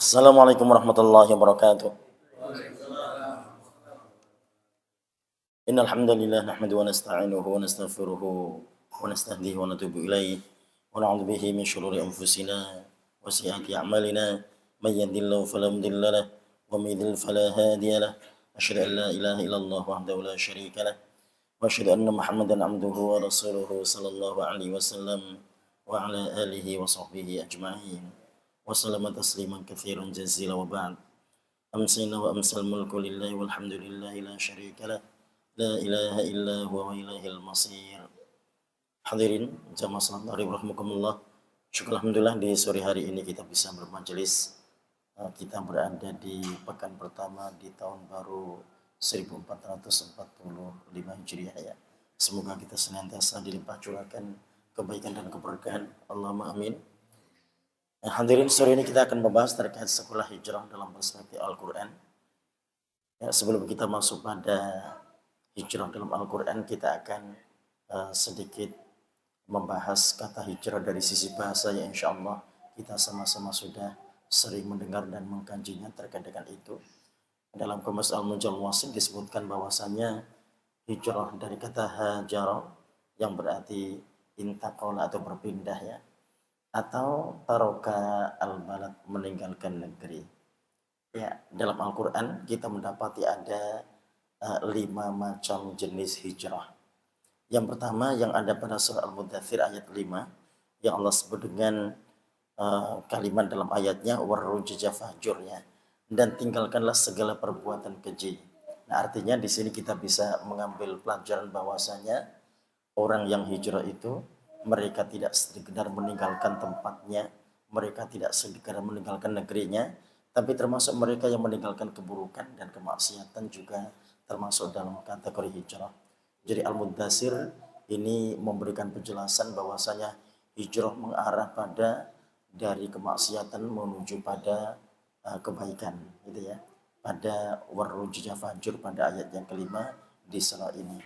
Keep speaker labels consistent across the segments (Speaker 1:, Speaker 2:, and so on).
Speaker 1: Assalamualaikum warahmatullahi wabarakatuh. Innal hamdalillah nahmaduhu wa nasta'inuhu wa nastaghfiruhu wa nastahdihi wa natubu ilaih wa na'udzu bihi min shururi anfusina wa sayyiati a'malina may yahdihillahu fala mudilla lahu wa may yudlil fala hadiya lahu. Asyhadu an la ilaha illallah wahdahu la syarika lahu wa asyhadu anna Muhammadan 'abduhu wa rasuluhu sallallahu alaihi wasallam wa ala alihi wa sahbihi ajma'in. Wa sallama tasliman katsiran jazila wa ba'd. أمسينا وأمسى الملك لله والحمد لله لا شريك له لا إله إلا هو وإليه المصير. Hadirin jamaah salat maghrib rahimakumullah. Syukur alhamdulillah di sore hari ini kita bisa bermajelis. Kita berada di pekan pertama di tahun baru 1445 Hijriah ya. Semoga kita senantiasa dilimpah curahkan kebaikan dan keberkahan. Allahumma amin. Hadirin, sore ini kita akan membahas terkait sekolah hijrah dalam perspektif Al-Quran. Ya, sebelum kita masuk pada hijrah dalam Al-Quran, kita akan sedikit membahas kata hijrah dari sisi bahasa yang insya Allah kita sama-sama sudah sering mendengar dan mengkajinya terkait dengan itu. Dalam Qamus Al-Munjal Wasim disebutkan bahwasanya hijrah dari kata hajar yang berarti intaqala atau berpindah ya, atau taroka al-balad meninggalkan negeri. Ya, dalam Al-Quran kita mendapati ada 5 macam jenis hijrah. Yang pertama yang ada pada surah Al-Muddathir ayat 5 yang Allah sebut dengan kalimat dalam ayatnya warrujja fahjurnya, dan tinggalkanlah segala perbuatan keji. Nah, artinya di sini kita bisa mengambil pelajaran bahwasanya orang yang hijrah itu mereka tidak sekedar meninggalkan tempatnya, mereka tidak sekedar meninggalkan negerinya, tapi termasuk mereka yang meninggalkan keburukan dan kemaksiatan juga termasuk dalam kategori hijrah. Jadi Al-Muddathir ini memberikan penjelasan bahwasanya hijrah mengarah pada dari kemaksiatan menuju pada kebaikan, gitu ya. Pada warrujja fajur pada ayat yang kelima di surah ini.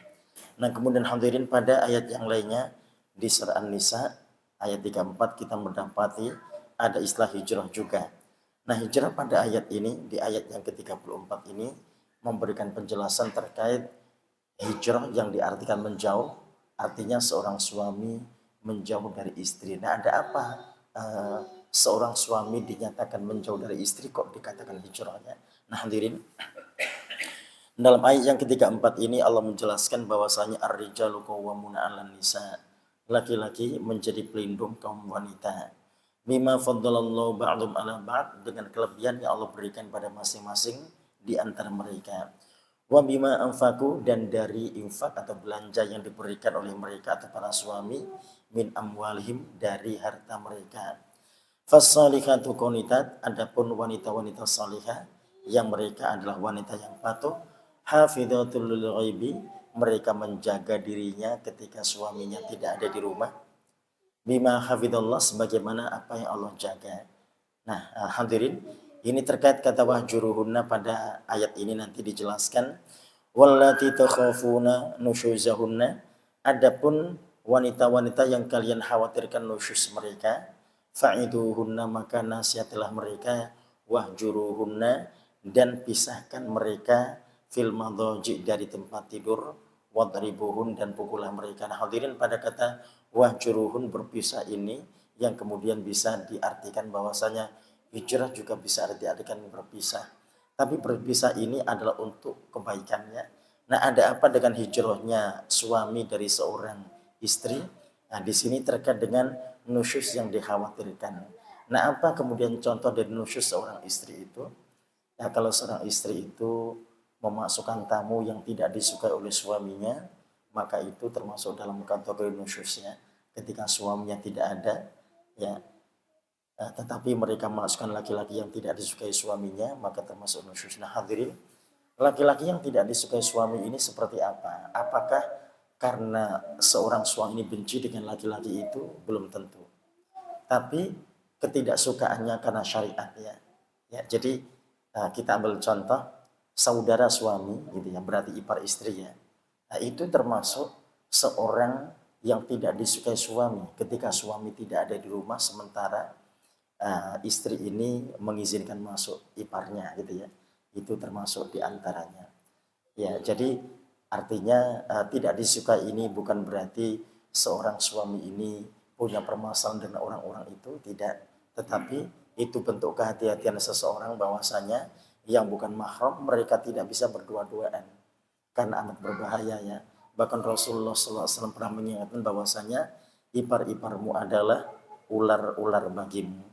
Speaker 1: Nah, kemudian hadirin pada ayat yang lainnya di surah An-Nisa ayat 34 kita mendapati ada istilah hijrah juga. Nah, hijrah pada ayat ini, di ayat yang ke-34 ini memberikan penjelasan terkait hijrah yang diartikan menjauh, artinya seorang suami menjauh dari istri. Nah, ada apa seorang suami dinyatakan menjauh dari istri kok dikatakan hijrahnya? Nah, hadirin, dalam ayat yang ke-34 ini Allah menjelaskan bahwasanya ar-rijalu qawwamuna 'alan nisa, laki-laki menjadi pelindung kaum wanita. Bima faddalallahu ba'dhum 'ala ba'd, dengan kelebihan yang Allah berikan pada masing-masing di antara mereka. Wa bima anfaqu, dan dari infak atau belanja yang diberikan oleh mereka atau para suami, min amwalihim, dari harta mereka. Fas-salihatu qanitat, adapun wanita-wanita salihah yang mereka adalah wanita yang patuh, hafidhatul lil ghaibi, mereka menjaga dirinya ketika suaminya tidak ada di rumah. Bima hafidhallah, sebagaimana apa yang Allah jaga. Nah, hadirin, ini terkait kata wahjuruhunna pada ayat ini nanti dijelaskan. Wallati takhafuna nusyuzahunna, adapun wanita-wanita yang kalian khawatirkan nusyuz mereka, fa'iduhunna, maka nasihatilah mereka, wahjuruhunna, dan pisahkan mereka, fil madhaji, dari tempat tidur, wadribuhun, dan pukullah mereka. Nah, hadirin, pada kata wahjuruhun, berpisah ini yang kemudian bisa diartikan bahwasanya hijrah juga bisa diartikan berpisah. Tapi berpisah ini adalah untuk kebaikannya. Nah, ada apa dengan hijrahnya suami dari seorang istri? Nah, di sini terkait dengan nusyuz yang dikhawatirkan. Nah, apa kemudian contoh dari nusyuz seorang istri itu? Ya, kalau seorang istri itu memasukkan tamu yang tidak disukai oleh suaminya, maka itu termasuk dalam kategori nusyuznya. Ketika suaminya tidak ada, ya, tetapi mereka memasukkan laki-laki yang tidak disukai suaminya, maka termasuk nusyuz. Nah, hadirin, laki-laki yang tidak disukai suami ini seperti apa? Apakah karena seorang suami ini benci dengan laki-laki itu? Belum tentu. Tapi ketidaksukaannya karena syariat ya. Ya, jadi kita ambil contoh saudara suami gitu ya, berarti ipar istri ya. Nah, itu termasuk seorang yang tidak disukai suami ketika suami tidak ada di rumah sementara istri ini mengizinkan masuk iparnya gitu ya. Itu termasuk di antaranya. Ya, jadi artinya tidak disukai ini bukan berarti seorang suami ini punya permasalahan dengan orang-orang itu, tidak. Tetapi itu bentuk kehati-hatian seseorang bahwasanya yang bukan mahram mereka tidak bisa berdua-duaan karena amat berbahaya ya. Bahkan Rasulullah SAW pernah mengingatkan bahwasanya ipar-iparmu adalah ular-ular bagimu.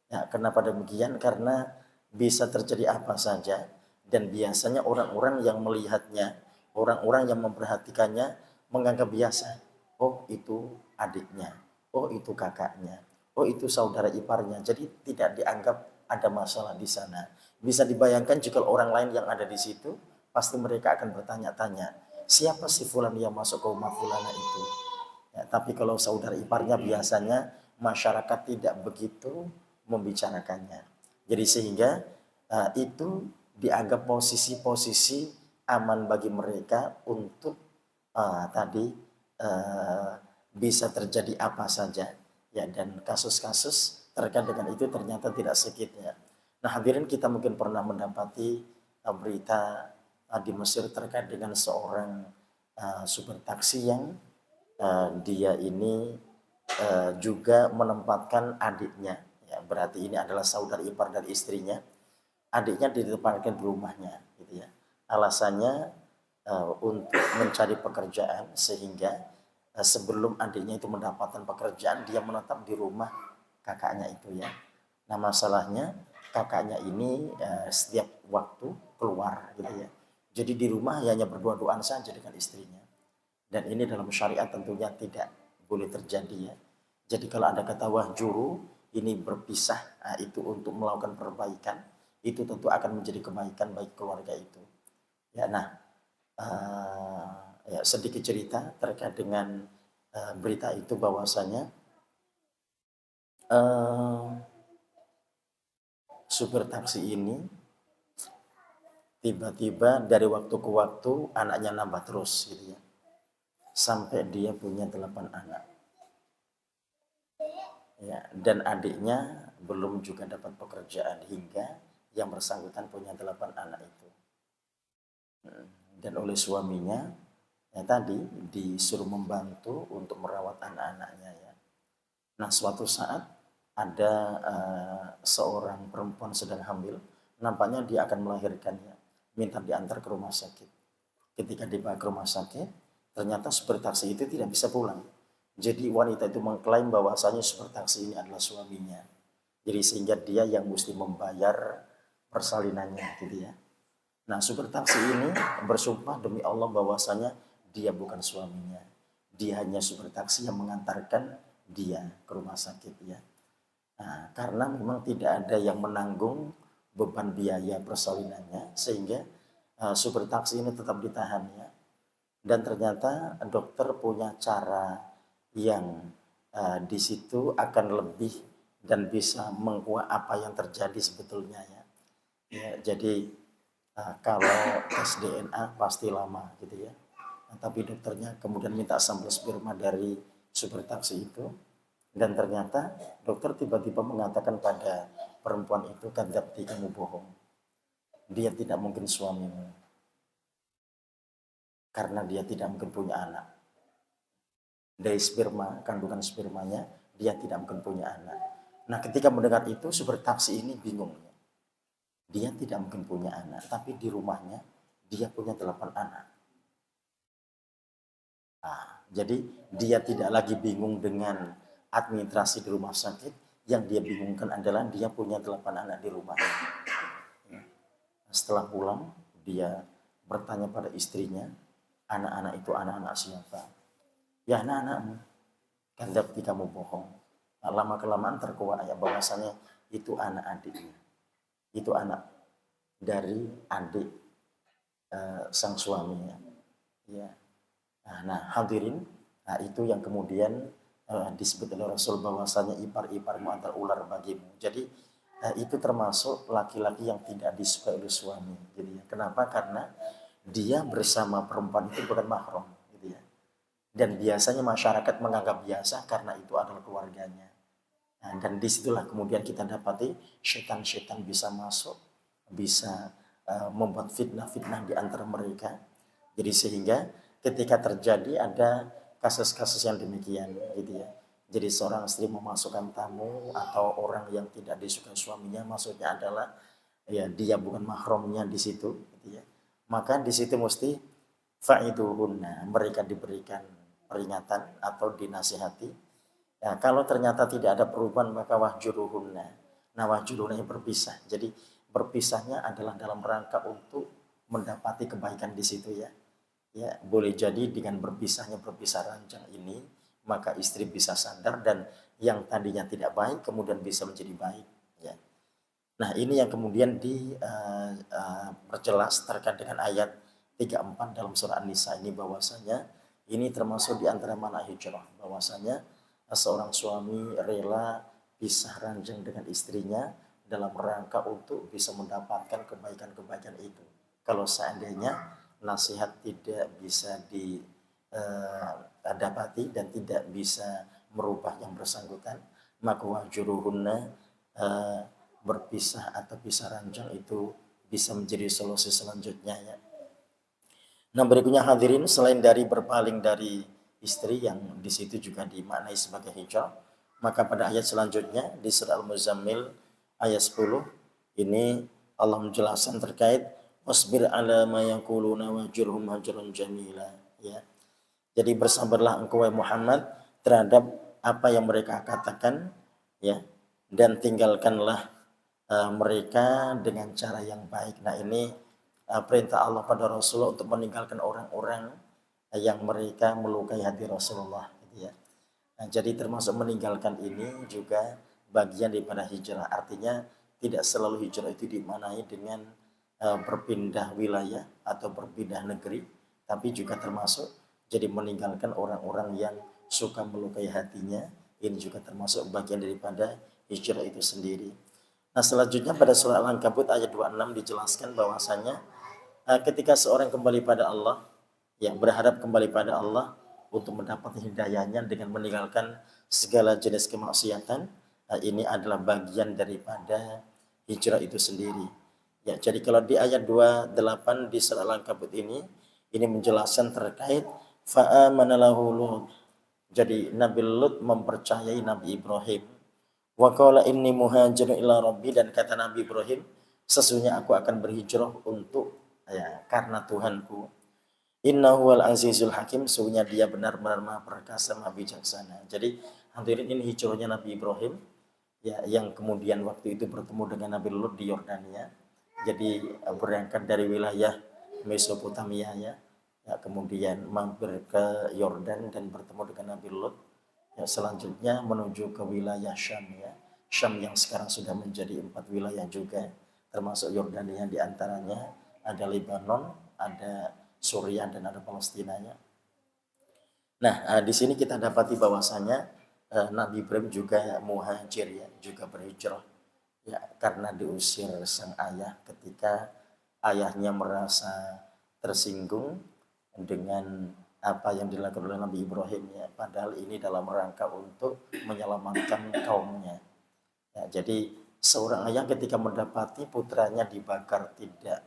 Speaker 1: Ya, kenapa demikian? Karena bisa terjadi apa saja dan biasanya orang-orang yang melihatnya, orang-orang yang memperhatikannya menganggap biasa. Oh, itu adiknya. Oh, itu kakaknya. Oh, itu saudara iparnya. Jadi tidak dianggap ada masalah di sana. Bisa dibayangkan jika orang lain yang ada di situ pasti mereka akan bertanya-tanya, siapa si fulan yang masuk ke rumah fulana itu? Ya, tapi kalau saudara iparnya biasanya masyarakat tidak begitu membicarakannya. Jadi sehingga itu dianggap posisi-posisi aman bagi mereka untuk tadi bisa terjadi apa saja ya, dan kasus-kasus terkait dengan itu ternyata tidak sedikit ya. Nah, hadirin, kita mungkin pernah mendapati berita di Mesir terkait dengan seorang supir taksi yang dia ini juga menempatkan adiknya, ya, berarti ini adalah saudara ipar dari istrinya, adiknya ditempatkan di rumahnya, gitu ya. Alasannya untuk mencari pekerjaan sehingga sebelum adiknya itu mendapatkan pekerjaan dia menetap di rumah kakaknya itu ya. Nah, masalahnya kakaknya ini setiap waktu keluar gitu ya. Jadi di rumah hanya berdua-duaan saja dengan istrinya. Dan ini dalam syariat tentunya tidak boleh terjadi ya. Jadi kalau ada kata wahjuru, ini berpisah, itu untuk melakukan perbaikan, itu tentu akan menjadi kebaikan bagi keluarga itu. Ya, nah, ya, sedikit cerita terkait dengan berita itu bahwasanya supir taksi ini tiba-tiba dari waktu ke waktu anaknya nambah terus gitu ya. Sampai dia punya 8 anak. Ya, dan adiknya belum juga dapat pekerjaan hingga yang bersangkutan punya 8 anak itu. Dan oleh suaminya ya tadi disuruh membantu untuk merawat anak-anaknya ya. Nah, suatu saat ada seorang perempuan sedang hamil, nampaknya dia akan melahirkannya, minta diantar ke rumah sakit. Ketika dibawa ke rumah sakit, ternyata supir taksi itu tidak bisa pulang. Jadi wanita itu mengklaim bahwasanya supir taksi ini adalah suaminya. Jadi sehingga dia yang mesti membayar persalinannya gitu ya. Nah, supir taksi ini bersumpah demi Allah bahwasanya dia bukan suaminya. Dia hanya supir taksi yang mengantarkan dia ke rumah sakit ya. Nah, karena memang tidak ada yang menanggung beban biaya persalinannya sehingga supir taksi ini tetap ditahan ya. Dan ternyata dokter punya cara yang di situ akan lebih dan bisa menguak apa yang terjadi sebetulnya ya. Ya, jadi kalau tes DNA pasti lama gitu ya. Nah, tapi dokternya kemudian minta sampel sperma dari supir taksi itu, dan ternyata dokter tiba-tiba mengatakan pada perempuan itu, "Kadzabti, kamu bohong. Dia tidak mungkin suamimu karena dia tidak mungkin punya anak. Dari sperma, kandungan spermanya, dia tidak mungkin punya anak." Nah, ketika mendengar itu supir taksi ini bingung. Dia tidak mungkin punya anak, tapi di rumahnya dia punya 8 anak. Nah, jadi dia tidak lagi bingung dengan administrasi di rumah sakit, yang dia bingungkan adalah dia punya 8 anak di rumahnya. Setelah pulang, dia bertanya pada istrinya, anak-anak itu anak-anak siapa? Ya, anak-anakmu. Kadzabti, kamu bohong. Nah, lama-kelamaan terkuak ya bahwasanya itu anak adiknya. Itu anak dari adik sang suaminya. Ya. Nah, hadirin, nah itu yang kemudian disebut oleh Rasul bahwasanya ipar-iparmu antar ular bagimu. Jadi itu termasuk laki-laki yang tidak disukai oleh suami. Gitu ya. Kenapa? Karena dia bersama perempuan itu bukan mahram. Gitu ya. Dan biasanya masyarakat menganggap biasa karena itu adalah keluarganya. Dan disitulah kemudian kita dapati syaitan-syaitan bisa masuk, bisa membuat fitnah-fitnah di antara mereka. Jadi sehingga ketika terjadi ada kasus-kasus yang demikian gitu ya. Jadi seorang istri memasukkan tamu atau orang yang tidak disukai suaminya, maksudnya adalah ya dia bukan mahramnya di situ gitu ya. Maka di situ mesti fa'iduhunna, mereka diberikan peringatan atau dinasihati. Ya, kalau ternyata tidak ada perubahan maka wahjuruhunna. Nah, wahjuruhunna yang berpisah. Jadi berpisahnya adalah dalam rangka untuk mendapati kebaikan di situ ya. Ya, boleh jadi dengan berpisahnya berpisah ranjang ini, maka istri bisa sadar dan yang tadinya tidak baik kemudian bisa menjadi baik. Ya. Nah, ini yang kemudian diperjelas terkait dengan ayat 34 dalam surah An-Nisa ini, bahwasanya ini termasuk di antara mana hijrah, bahwasanya seorang suami rela pisah ranjang dengan istrinya dalam rangka untuk bisa mendapatkan kebaikan-kebaikan itu. Kalau seandainya nasihat tidak bisa didapati dan tidak bisa merubah yang bersangkutan, maka wahjuruhunna, berpisah atau pisah ranjang itu bisa menjadi solusi selanjutnya ya. Nah, berikutnya hadirin, selain dari berpaling dari istri yang di situ juga dimaknai sebagai hijrah, maka pada ayat selanjutnya di surah Al-Muzammil ayat 10 ini Allah menjelaskan terkait wasbir ala ma yaquluna wajurhum hajran jamila ya. Jadi bersabarlah engkau Muhammad terhadap apa yang mereka katakan ya, dan tinggalkanlah mereka dengan cara yang baik. Nah, ini perintah Allah pada Rasulullah untuk meninggalkan orang-orang yang mereka melukai hati Rasulullah gitu ya. Nah, jadi termasuk meninggalkan ini juga bagian daripada hijrah. Artinya tidak selalu hijrah itu dimaknai dengan berpindah wilayah atau berpindah negeri, tapi juga termasuk jadi meninggalkan orang-orang yang suka melukai hatinya. Ini juga termasuk bagian daripada hijrah itu sendiri. Nah, selanjutnya pada surah Al-Ankabut ayat 26 dijelaskan bahwasanya ketika seorang kembali pada Allah, yang berharap kembali pada Allah untuk mendapat hidayahnya dengan meninggalkan segala jenis kemaksiatan, ini adalah bagian daripada hijrah itu sendiri. Ya, jadi kalau di ayat 28 di surah Al-Ankabut ini menjelaskan terkait fa'amana lahu Lut. Jadi Nabi Lut mempercayai Nabi Ibrahim. Wa qala inni muhajirun ila rabbi, dan kata Nabi Ibrahim, sesungguhnya aku akan berhijrah untuk ya karena Tuhanku. Innahu wal azizul hakim, sesungguhnya dia benar-benar maha perkasa, maha bijaksana. Jadi hadirin, ini hijrahnya Nabi Ibrahim ya, yang kemudian waktu itu bertemu dengan Nabi Lut di Yordania. Jadi berangkat dari wilayah Mesopotamia ya, kemudian mampir ke Yordan dan bertemu dengan Nabi Lut. Ya, selanjutnya menuju ke wilayah Syam ya. Syam yang sekarang sudah menjadi 4 wilayah juga, termasuk Yordania, di antaranya ada Lebanon, ada Suriah, dan ada Palestina ya. Nah, di sini kita dapati bahwasanya Nabi Ibrahim juga muhajir ya, juga berhijrah ya, karena diusir sang ayah ketika ayahnya merasa tersinggung dengan apa yang dilakukan oleh Nabi Ibrahim ya, padahal ini dalam rangka untuk menyelamatkan kaumnya. Ya, jadi seorang ayah ketika mendapati putranya dibakar tidak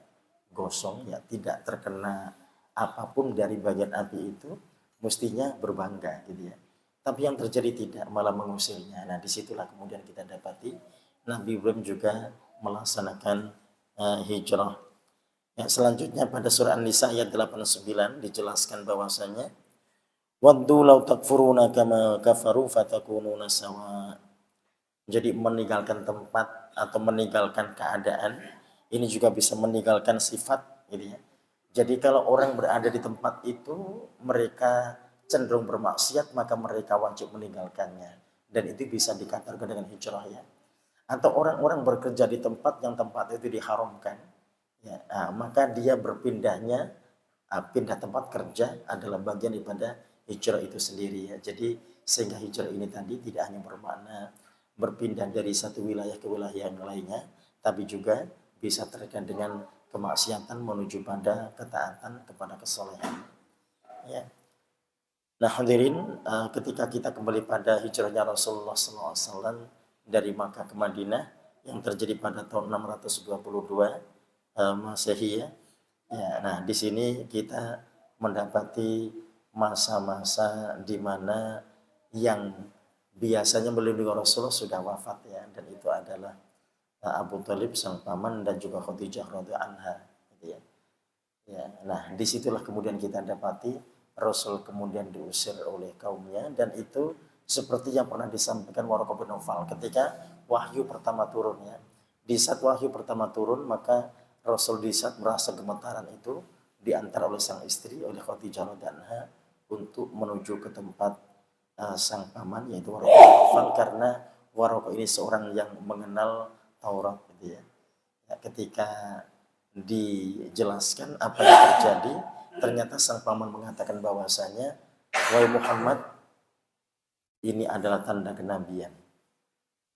Speaker 1: gosong ya, tidak terkena apapun dari bagian api itu, mestinya berbangga gitu ya. Tapi yang terjadi tidak, malah mengusirnya. Nah, disitulah kemudian kita dapati Nabi Ibrahim juga melaksanakan hijrah. Ya, selanjutnya pada surah An-Nisa ayat 89 dijelaskan bahwasanya waddu law takfuruna kama kafaru fatakununa sawa. Jadi meninggalkan tempat atau meninggalkan keadaan ini juga bisa meninggalkan sifat gitu ya. Jadi kalau orang berada di tempat itu mereka cenderung bermaksiat, maka mereka wajib meninggalkannya, dan itu bisa dikatakan dengan hijrah ya. Atau orang-orang bekerja di tempat yang tempat itu diharamkan ya, maka dia berpindahnya, pindah tempat kerja adalah bagian daripada hijrah itu sendiri ya. Jadi sehingga hijrah ini tadi tidak hanya bermakna berpindah dari satu wilayah ke wilayah yang lainnya, tapi juga bisa terkait dengan kemaksiatan menuju pada ketaatan kepada kesolehan ya. Nah hadirin, ketika kita kembali pada hijrahnya Rasulullah SAW, dari Makkah ke Madinah yang terjadi pada tahun 622 Masehi ya. Ya, nah di sini kita mendapati masa-masa di mana yang biasanya melindungi Rasulullah sudah wafat ya, dan itu adalah Abu Thalib sang paman dan juga Khadijah radhiyallahu anha gitu ya. Ya, nah disitulah kemudian kita dapati Rasul kemudian diusir oleh kaumnya, dan itu seperti yang pernah disampaikan Waraqah bin Nawfal ketika wahyu pertama turunnya. Di saat wahyu pertama turun, maka Rasul di saat merasa gemetaran itu diantar oleh sang istri, oleh Khadijah radhiyallahu anha, untuk menuju ke tempat sang paman yaitu Waraqah bin Nawfal, karena Waraqah ini seorang yang mengenal Taurat gitu ya. Ya, ketika dijelaskan apa yang terjadi, ternyata sang paman mengatakan bahwasanya, wahai Muhammad, ini adalah tanda kenabian.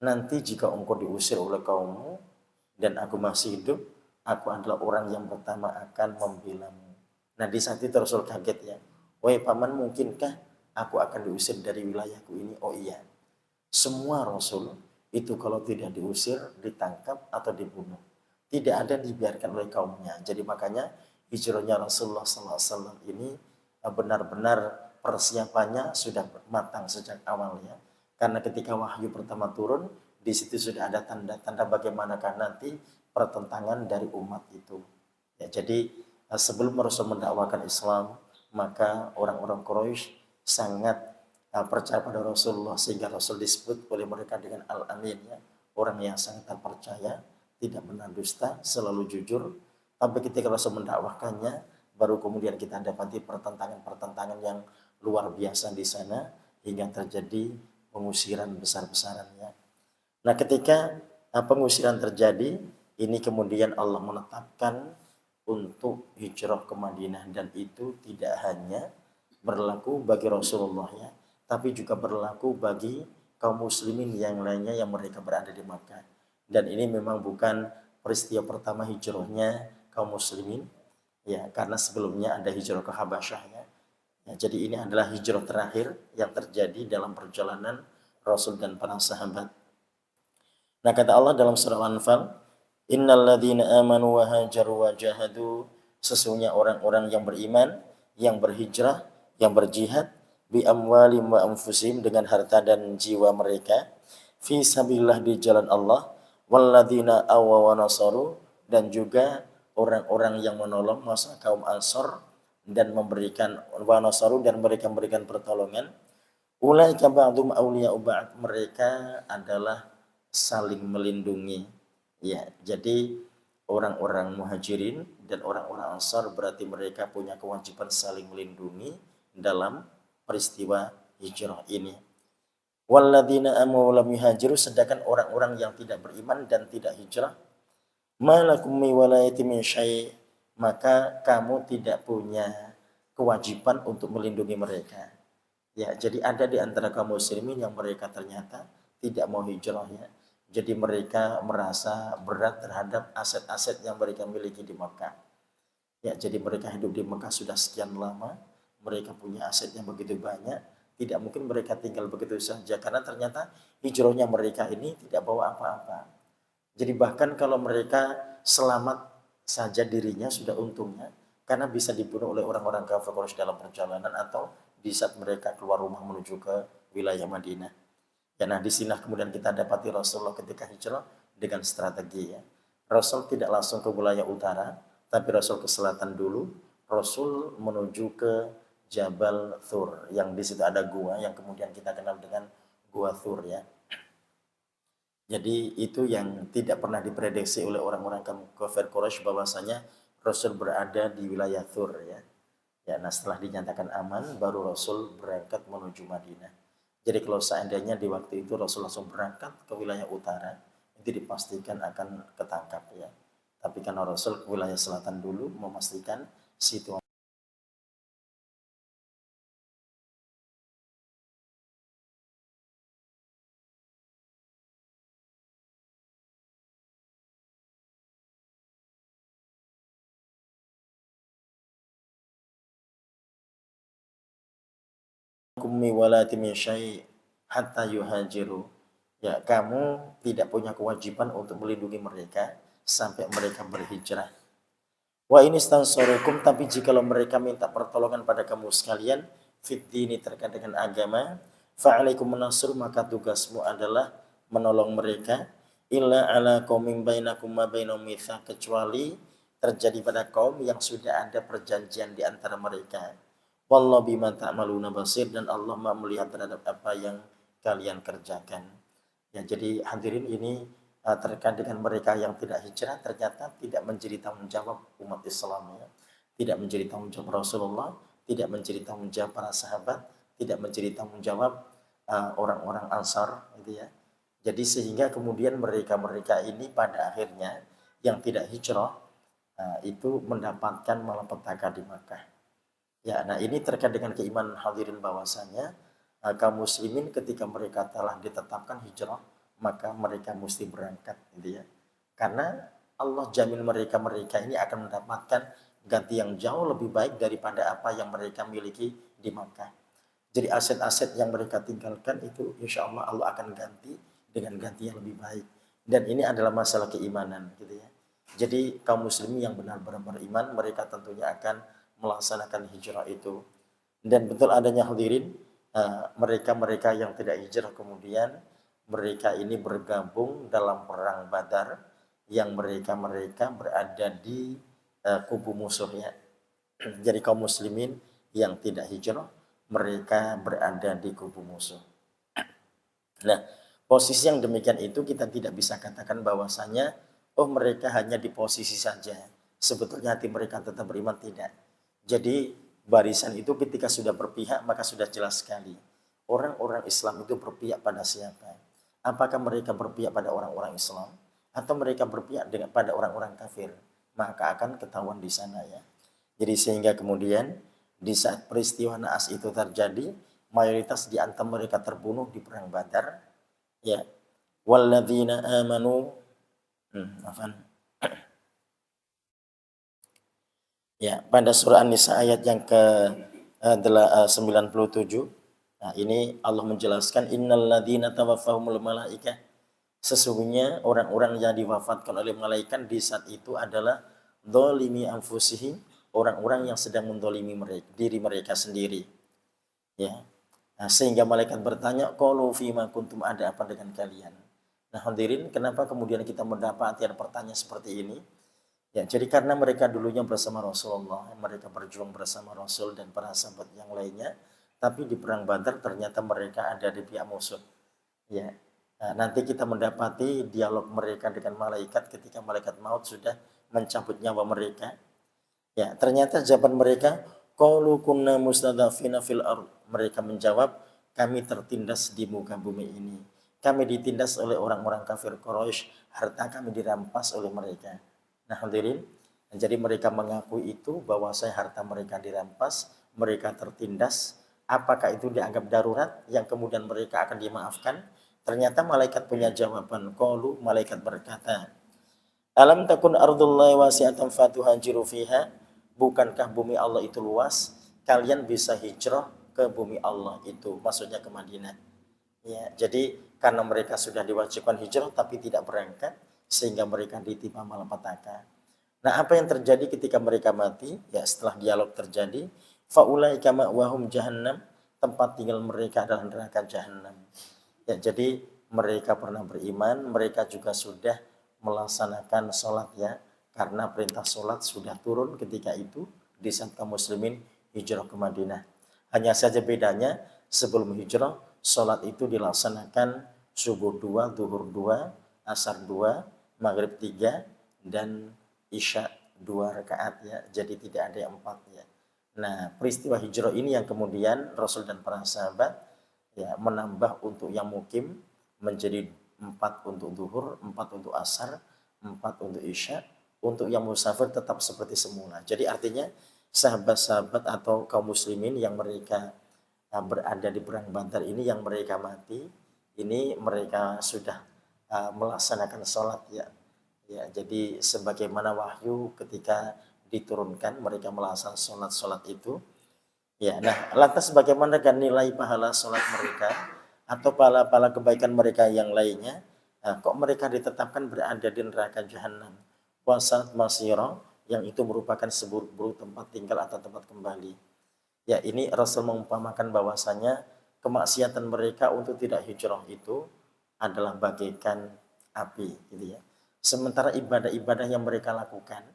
Speaker 1: Nanti jika engkau diusir oleh kaummu dan aku masih hidup, aku adalah orang yang pertama akan membelamu. Nah di saat itu Rasul kaget ya. Wahai paman, mungkinkah aku akan diusir dari wilayahku ini? Oh iya. Semua Rasul itu kalau tidak diusir, ditangkap atau dibunuh. Tidak ada dibiarkan oleh kaumnya. Jadi makanya hijrahnya Rasulullah SAW ini benar-benar persiapannya sudah matang sejak awalnya. Karena ketika wahyu pertama turun, di situ sudah ada tanda-tanda bagaimanakah nanti pertentangan dari umat itu. Ya, jadi sebelum Rasul mendakwakan Islam, maka orang-orang Quraisy sangat percaya pada Rasulullah, sehingga Rasul disebut oleh mereka dengan Al-Amin ya, orang yang sangat terpercaya, tidak pernah dusta, selalu jujur. Tapi ketika Rasul mendakwahkannya, baru kemudian kita dapati pertentangan-pertentangan yang luar biasa di sana hingga terjadi pengusiran besar-besarannya. Nah, ketika pengusiran terjadi, ini kemudian Allah menetapkan untuk hijrah ke Madinah, dan itu tidak hanya berlaku bagi Rasulullah ya, tapi juga berlaku bagi kaum muslimin yang lainnya yang mereka berada di Makkah. Dan ini memang bukan peristiwa pertama hijrahnya kaum muslimin ya, karena sebelumnya ada hijrah ke Habasyah ya. Ya, jadi ini adalah hijrah terakhir yang terjadi dalam perjalanan Rasul dan para sahabat. Nah, kata Allah dalam surah Al-Anfal, innal ladzina amanu wa hajaru wa jahadu, sesungguhnya orang-orang yang beriman, yang berhijrah, yang berjihad, bi amwalim wa anfusihim, dengan harta dan jiwa mereka, fi sabilillah, di jalan Allah, walladzina awaw wa nasaru, dan juga orang-orang yang menolong masa kaum Ansor dan memberikan wa nasaru, dan mereka memberikan pertolongan. Ulaika ba'dhum awliya'u ba'd, mereka adalah saling melindungi. Ya, jadi orang-orang Muhajirin dan orang-orang Ansar berarti mereka punya kewajiban saling melindungi dalam peristiwa hijrah ini. Walladzina amanu lam yuhajiru, sedangkan orang-orang yang tidak beriman dan tidak hijrah, malakum mi walayati min syai', maka kamu tidak punya kewajiban untuk melindungi mereka. Ya, jadi ada di antara kaum muslimin yang mereka ternyata tidak mau hijrah ya. Jadi mereka merasa berat terhadap aset-aset yang mereka miliki di Mekah. Ya, jadi mereka hidup di Mekah sudah sekian lama, mereka punya aset yang begitu banyak, tidak mungkin mereka tinggal begitu saja, karena ternyata hijrahnya mereka ini tidak bawa apa-apa. Jadi bahkan kalau mereka selamat saja dirinya sudah untungnya, karena bisa dibunuh oleh orang-orang kafir Quraisy dalam perjalanan atau di saat mereka keluar rumah menuju ke wilayah Madinah. Ya, nah disinilah kemudian kita dapati Rasulullah ketika hijrah dengan strategi ya. Rasul tidak langsung ke wilayah utara, tapi Rasul ke selatan dulu. Rasul menuju ke Jabal Thur, yang di situ ada gua yang kemudian kita kenal dengan Gua Thur ya. Jadi itu yang tidak pernah diprediksi oleh orang-orang kafir Quraisy bahwasanya Rasul berada di wilayah Thur ya. Ya, nah setelah dinyatakan aman, baru Rasul berangkat menuju Madinah. Jadi kalau seandainya di waktu itu Rasul langsung berangkat ke wilayah utara, itu dipastikan akan ketangkap ya. Tapi karena Rasul ke wilayah selatan dulu memastikan situasi. Kummi walati min syai' hatta yuhajiru. Ya, kamu tidak punya kewajiban untuk melindungi mereka sampai mereka berhijrah. Wa ini stansorukum, tapi jikalau mereka minta pertolongan pada kamu sekalian, fit dini terkait dengan agama, fa'alaikum menasur, maka tugasmu adalah menolong mereka, illa ala qaumin bainakum ma bainahum mitsaq, kecuali terjadi pada kaum yang sudah ada perjanjian di antara mereka. Wallahu bima ta'maluna basir, dan Allah Maha melihat terhadap apa yang kalian kerjakan. Ya, jadi hadirin ini terkait dengan mereka yang tidak hijrah ternyata tidak menjadi tanggung jawab umat Islam, ya. Tidak menjadi tanggung jawab Rasulullah, tidak menjadi tanggung jawab para sahabat, tidak menjadi tanggung jawab orang-orang Ansar, gitu ya. Jadi sehingga kemudian mereka-mereka ini pada akhirnya yang tidak hijrah itu mendapatkan malapetaka di Makkah. Ya, nah ini terkait dengan keimanan hadirin bahwasanya kaum muslimin ketika mereka telah ditetapkan hijrah, maka mereka mesti berangkat, gitu ya. Karena Allah jamin mereka-mereka ini akan mendapatkan ganti yang jauh lebih baik daripada apa yang mereka miliki di Makkah. Jadi aset-aset yang mereka tinggalkan itu insya Allah Allah akan ganti dengan ganti yang lebih baik. Dan ini adalah masalah keimanan, gitu ya. Jadi kaum muslimin yang benar-benar beriman, mereka tentunya akan melaksanakan hijrah itu. Dan betul adanya hadirin, mereka-mereka yang tidak hijrah kemudian mereka ini bergabung dalam perang Badar, yang mereka-mereka berada di kubu musuhnya. Jadi kaum muslimin yang tidak hijrah, mereka berada di kubu musuh. Nah, posisi yang demikian itu kita tidak bisa katakan bahwasanya oh mereka hanya di posisi saja, sebetulnya hati mereka tetap beriman, tidak. Jadi barisan itu ketika sudah berpihak maka sudah jelas sekali. Orang-orang Islam itu berpihak pada siapa? Apakah mereka berpihak pada orang-orang Islam atau mereka berpihak pada orang-orang kafir? Maka akan ketahuan di sana, ya. Jadi sehingga kemudian di saat peristiwa naas itu terjadi, mayoritas di antara mereka terbunuh di perang Badar, ya. Walladzina amanu ya, pada surah An-Nisa ayat yang ke 97, nah ini Allah menjelaskan innalladzina tawaffahumul malaikah, sesungguhnya orang-orang yang diwafatkan oleh malaikat di saat itu adalah dzalimi anfusihim, orang-orang yang sedang mendolimi mereka, diri mereka sendiri, ya. Nah, sehingga malaikat bertanya, qalu fima kuntum, ada apa dengan kalian? Nah hadirin, kenapa kemudian kita mendapat pertanyaan seperti ini? Ya, jadi karena mereka dulunya bersama Rasulullah, mereka berjuang bersama Rasul dan para sahabat yang lainnya, tapi di perang Badar ternyata mereka ada di pihak musuh. Ya, nah, nanti kita mendapati dialog mereka dengan malaikat ketika malaikat maut sudah mencabut nyawa mereka. Ya, ternyata jawaban mereka, qalu kunna mustadafina fil ardh. Mereka menjawab, kami tertindas di muka bumi ini. Kami ditindas oleh orang-orang kafir Quraisy, harta kami dirampas oleh mereka. Nah hadirin, jadi mereka mengakui itu bahwa harta mereka dirampas, mereka tertindas. Apakah itu dianggap darurat yang kemudian mereka akan dimaafkan? Ternyata malaikat punya jawaban. Qalu, malaikat berkata, alam takun ardullahi wasi'atan fatuhajiru fiha, bukankah bumi Allah itu luas, kalian bisa hijrah ke bumi Allah itu, maksudnya ke Madinah. Ya, jadi karena mereka sudah diwajibkan hijrah tapi tidak berangkat, sehingga mereka ditimpa malapetaka. Nah, apa yang terjadi ketika mereka mati? Ya, setelah dialog terjadi, faulaika ma'wahum jahannam, tempat tinggal mereka adalah neraka jahanam. Ya, jadi mereka pernah beriman, mereka juga sudah melaksanakan sholat, ya, karena perintah sholat sudah turun ketika itu di saat kaum muslimin hijrah ke Madinah. Hanya saja bedanya sebelum hijrah sholat itu dilaksanakan subuh 2, zuhur 2, asar 2, maghrib 3, dan isya 2 rakaat, ya. Jadi tidak ada yang 4, ya. Nah, peristiwa hijrah ini yang kemudian Rasul dan para sahabat, ya, menambah untuk yang mukim menjadi 4 untuk zuhur, 4 untuk asar, 4 untuk isya. Untuk yang musafir tetap seperti semula. Jadi artinya sahabat-sahabat atau kaum muslimin yang mereka berada di perang Badar ini, yang mereka mati, ini mereka sudah melaksanakan sholat, ya. Ya, jadi sebagaimana wahyu ketika diturunkan mereka melaksanakan sholat-sholat itu. Ya, nah lantas bagaimana kan nilai pahala sholat mereka? atau pahala-pahala kebaikan mereka yang lainnya, kok mereka ditetapkan berada di neraka jahanam. Wasat masiro, yang itu merupakan seburuk-buruk tempat tinggal atau tempat kembali. Ya, ini Rasul mengumpamakan bahwasanya kemaksiatan mereka untuk tidak hijrah itu adalah bagaikan api, gitu ya. Sementara ibadah-ibadah yang mereka lakukan,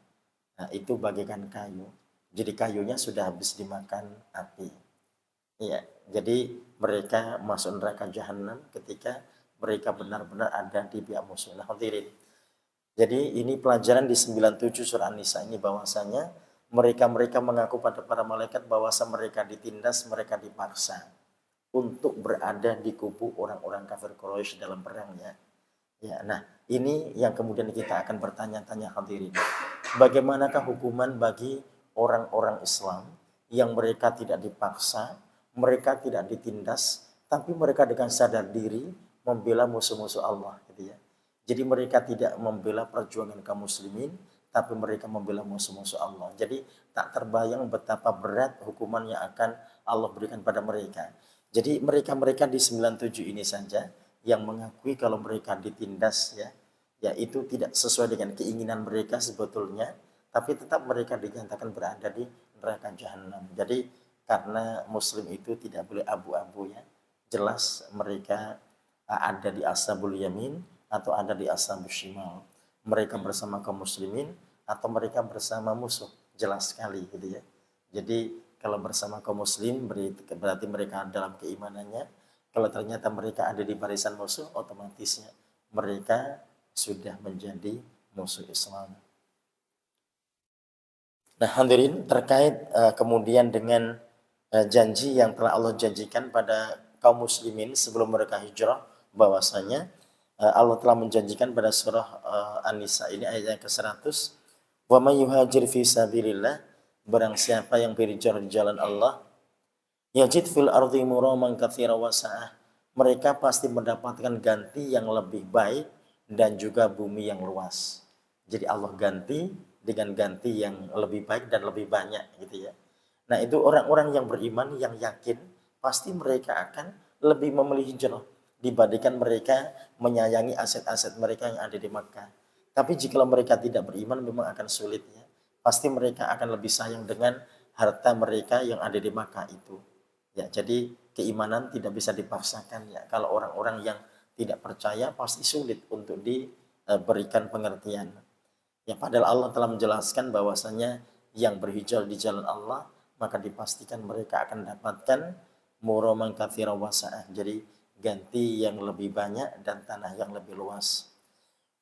Speaker 1: nah, itu bagaikan kayu. Jadi kayunya sudah habis dimakan api. Ya, jadi mereka masuk neraka jahanam ketika mereka benar-benar ada di pihak musuh. Nah, hadirin. Jadi ini pelajaran di 97 surah An-Nisa ini bahwasanya mereka mengaku pada para malaikat bahwasa mereka ditindas, mereka dipaksa untuk berada di kubu orang-orang kafir Quraisy dalam perangnya. Ya, nah ini yang kemudian kita akan bertanya-tanya hadirin. Bagaimanakah hukuman bagi orang-orang Islam yang mereka tidak dipaksa, mereka tidak ditindas, tapi mereka dengan sadar diri membela musuh-musuh Allah, gitu ya. Jadi mereka tidak membela perjuangan kaum muslimin, tapi mereka membela musuh-musuh Allah. Jadi tak terbayang betapa berat hukuman yang akan Allah berikan pada mereka. Jadi mereka-mereka di 97 ini saja yang mengakui kalau mereka ditindas, ya itu tidak sesuai dengan keinginan mereka sebetulnya, tapi tetap mereka dinyatakan berada di neraka jahanam. Jadi karena muslim itu tidak boleh abu-abu, ya. Jelas mereka ada di ashabul yamin atau ada di ashabul shimal. Mereka bersama kaum muslimin atau mereka bersama musuh. Jelas sekali, gitu ya. Jadi kalau bersama kaum muslim berarti mereka dalam keimanannya. Kalau ternyata mereka ada di barisan musuh, otomatisnya mereka sudah menjadi musuh Islam. Nah, hadirin, terkait kemudian dengan janji yang telah Allah janjikan pada kaum muslimin sebelum mereka hijrah, bahwasanya Allah telah menjanjikan pada surah An-Nisa ini ayat yang ke-100, wa may yuhajir fi sabilillah, barang siapa yang berhijrah di jalan Allah, yajid fil ardi muraman katsira wasa'ah, mereka pasti mendapatkan ganti yang lebih baik dan juga bumi yang luas. Jadi Allah ganti dengan ganti yang lebih baik dan lebih banyak, gitu ya. Nah, itu orang-orang yang beriman, yang yakin, pasti mereka akan lebih memilih hijrah dibandingkan mereka menyayangi aset-aset mereka yang ada di Makkah. Tapi jika mereka tidak beriman, memang akan sulit, ya. Pasti mereka akan lebih sayang dengan harta mereka yang ada di Makkah itu. Ya, jadi keimanan tidak bisa dipaksakan, ya. Kalau orang-orang yang tidak percaya pasti sulit untuk diberikan pengertian. Ya, padahal Allah telah menjelaskan bahwasanya yang berhijrah di jalan Allah maka dipastikan mereka akan dapatkan muraman katsira wasa'ah. Jadi ganti yang lebih banyak dan tanah yang lebih luas.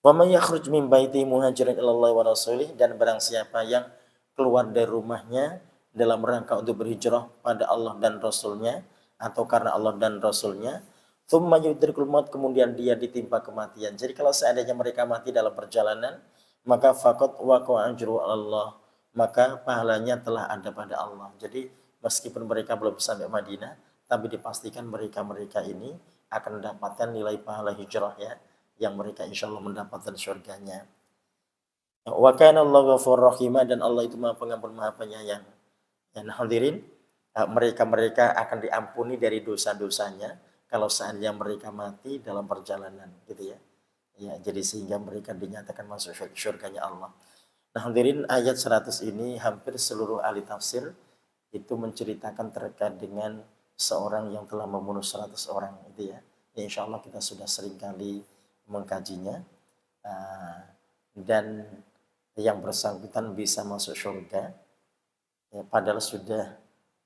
Speaker 1: Wa may yakhruj min baiti muhajiran ila Allah wa rasulih, dan barang siapa yang keluar dari rumahnya dalam rangka untuk berhijrah pada Allah dan Rasulnya atau karena Allah dan Rasulnya, thumma yudrikul maut, kemudian dia ditimpa kematian. Jadi kalau seandainya mereka mati dalam perjalanan, maka faqad waqa'a ajru Allah, maka pahalanya telah ada pada Allah. Jadi meskipun mereka belum sampai Madinah, tapi dipastikan mereka-mereka ini akan mendapatkan nilai pahala hijrah, ya, yang mereka insya Allah mendapatkan surganya. Wa kana Allahu ghafurur rahim, dan Allah itu Maha Pengampun Maha Penyayang. Dan hadirin, mereka-mereka akan diampuni dari dosa-dosanya kalau seandainya mereka mati dalam perjalanan, gitu ya. Ya, jadi sehingga mereka dinyatakan masuk surganya Allah. Nah, hadirin, ayat 100 ini hampir seluruh ahli tafsir itu menceritakan terkait dengan seorang yang telah membunuh 100 orang, gitu ya. Ya, insya Allah kita sudah sering kali mengkajinya, dan yang bersangkutan bisa masuk surga, ya, padahal sudah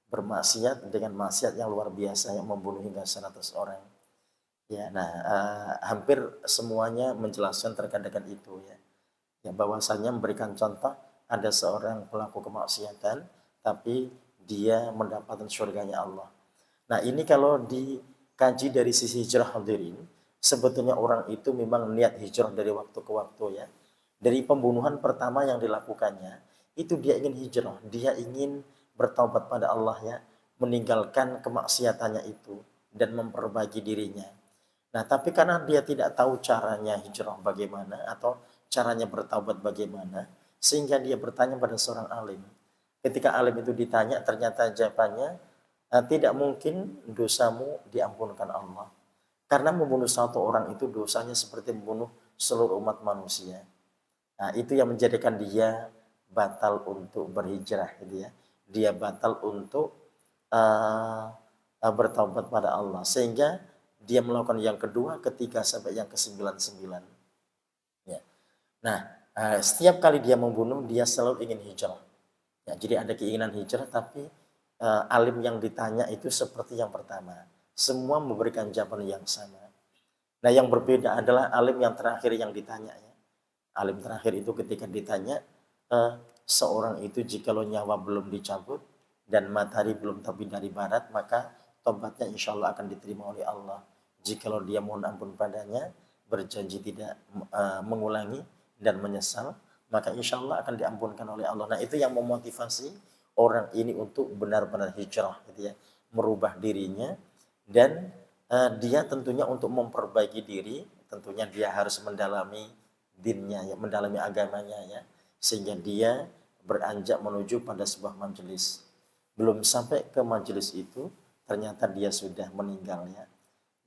Speaker 1: bermaksiat dengan maksiat yang luar biasa yang membunuh hingga 100 orang. Ya, nah hampir semuanya menjelaskan terkait dengan itu, ya. Ya, bahwasanya memberikan contoh ada seorang pelaku kemaksiatan tapi dia mendapatkan surganya Allah. Nah, ini kalau dikaji dari sisi hijrah, hadirin, sebetulnya orang itu memang niat hijrah dari waktu ke waktu, ya. Dari pembunuhan pertama yang dilakukannya, itu dia ingin hijrah, dia ingin bertaubat pada Allah, ya, meninggalkan kemaksiatannya itu dan memperbaiki dirinya. Nah, tapi karena dia tidak tahu caranya hijrah bagaimana atau caranya bertaubat bagaimana, sehingga dia bertanya pada seorang alim. Ketika alim itu ditanya, ternyata jawabannya, tidak mungkin dosamu diampunkan Allah. Karena membunuh satu orang itu dosanya seperti membunuh seluruh umat manusia. Nah, itu yang menjadikan dia batal untuk berhijrah gitu ya. Dia batal untuk uh, bertaubat pada Allah, sehingga dia melakukan yang kedua, ketiga sampai yang ke-99. Ya. Nah, setiap kali dia membunuh, dia selalu ingin hijrah. Ya, jadi ada keinginan hijrah, tapi alim yang ditanya itu seperti yang pertama. Semua memberikan jawaban yang sama. Nah, yang berbeda adalah alim yang terakhir yang ditanya. Ya. Alim terakhir itu ketika ditanya, seorang itu jikalau nyawa belum dicabut dan matahari belum terbit dari barat, maka tobatnya insya Allah akan diterima oleh Allah. Jikalau dia mohon ampun padanya, berjanji tidak mengulangi dan menyesal, maka insya Allah akan diampunkan oleh Allah. Nah, itu yang memotivasi orang ini untuk benar-benar hijrah gitu ya, merubah dirinya, dan dia tentunya untuk memperbaiki diri, tentunya dia harus mendalami dinnya ya, mendalami agamanya ya, sehingga dia beranjak menuju pada sebuah majelis. Belum sampai ke majelis itu, ternyata dia sudah meninggal ya.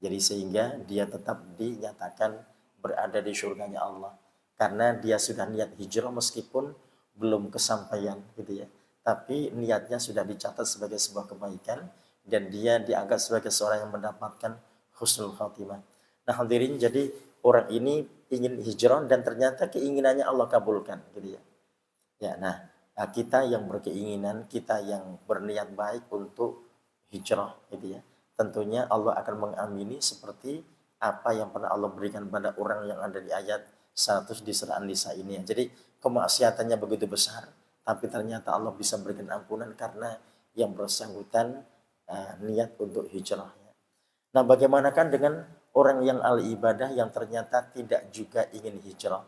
Speaker 1: Jadi sehingga dia tetap dinyatakan berada di surganya Allah. Karena dia sudah niat hijrah meskipun belum kesampaian gitu ya. Tapi niatnya sudah dicatat sebagai sebuah kebaikan dan dia dianggap sebagai seorang yang mendapatkan husnul khatimah. Nah, hadirin, jadi orang ini ingin hijrah dan ternyata keinginannya Allah kabulkan gitu ya. Ya, nah, kita yang berkeinginan, kita yang berniat baik untuk hijrah gitu ya. Tentunya Allah akan mengamini seperti apa yang pernah Allah berikan pada orang yang ada di ayat 100 di surah An-Nisa ini ya. Jadi kemaksiatannya begitu besar, tapi ternyata Allah bisa berikan ampunan karena yang bersangkutan niat untuk hijrah. Ya. Nah, bagaimanakah dengan orang yang ahli ibadah yang ternyata tidak juga ingin hijrah?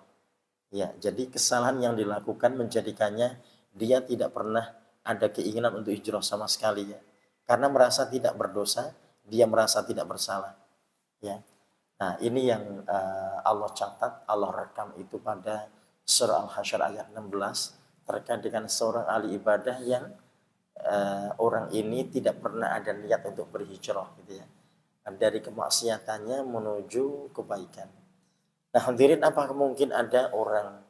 Speaker 1: Ya, jadi kesalahan yang dilakukan menjadikannya dia tidak pernah ada keinginan untuk hijrah sama sekali ya. Karena merasa tidak berdosa, dia merasa tidak bersalah. Ya. Nah, ini yang Allah catat, Allah rekam itu pada surah Al-Hasyr ayat 16 terkait dengan seorang ahli ibadah yang orang ini tidak pernah ada niat untuk berhijrah gitu ya. Dari kemaksiatannya menuju kebaikan. Nah, hadirin, apakah mungkin ada orang